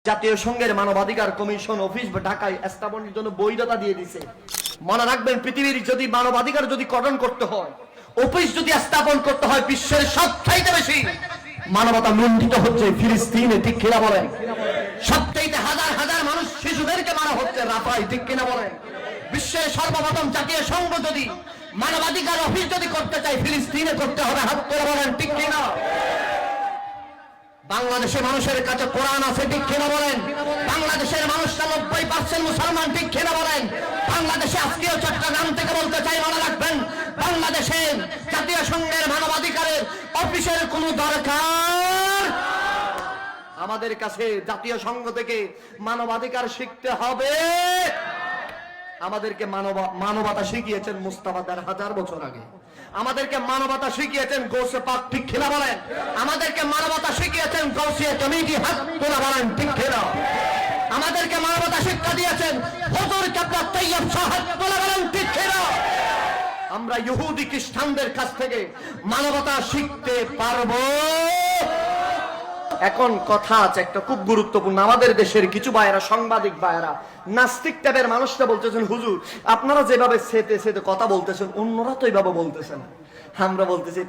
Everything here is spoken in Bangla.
জাতীয় সংঘের মানবাধিকার কমিশন অফিস ঢাকায় স্থাপনের জন্য বৈধতা দিয়ে দিয়েছে। মনে রাখবেন, পৃথিবীর যদি মানবাধিকার যদি গঠন করতে হয়, অফিস যদি স্থাপন করতে হয়, বিশ্বের সবচাইতে বেশি মানবতা লুণ্ঠিত হচ্ছে ফিলিস্তিনে, ঠিক কিনা বলেন? সবচাইতে হাজার হাজার মানুষ, শিশুদেরকে মারা হচ্ছে রাফায়, ঠিক কিনা বলেন? বিশ্বের সর্বপ্রথম জাতীয় সংঘ যদি মানবাধিকার অফিস যদি করতে চাই, ফিলিস্তিনে করতে হবে, হাত করে বলেন ঠিক কিনা? বাংলাদেশের মানুষের কাছে কোরআন আছে, ঠিক কিনা বলেন? বাংলাদেশের মানুষরা 90% মুসলমান, ঠিক কিনা বলেন? বাংলাদেশে আজকেও চট্টগ্রাম থেকে বলতে চাই, মনে রাখবেন, বাংলাদেশের জাতীয় সংঘের মানবাধিকারের অফিসের কোনো দরকার আমাদের কাছে জাতীয় সংঘ থেকে মানবাধিকার শিখতে হবে। আমাদেরকে মানবতা শিখিয়েছেন মুস্তাফা 1000 বছর আগে। আমাদেরকে মানবতা শিখিয়েছেন গৌসে পাক, ঠিক কিনা বলেন? আমাদেরকে মানবতা শিখিয়েছেন গৌসিয়া কমিটি, হাত তোলা বলেন ঠিক কিনা? আমাদেরকে মানবতা শিক্ষা দিয়েছেন হুজুর কেবলা তৈয়ব শাহ, হাত তোলা বলেন ঠিক কিনা? আমরা ইহুদি খ্রিস্টানদের কাছ থেকে মানবতা শিখতে পারবো। এখন কথা আছে একটা খুব গুরুত্বপূর্ণ, আমাদের দেশের কিছু ভাইয়েরা, সাংবাদিক ভাইয়েরা, নাস্তিক টাইপের মানুষরা বলতেছেন, হুজুর আপনারা যেভাবে সেতে সেতে কথা বলতেছেন, অন্যরা তো এইভাবে বলতেছেন। আমরা বলতেছি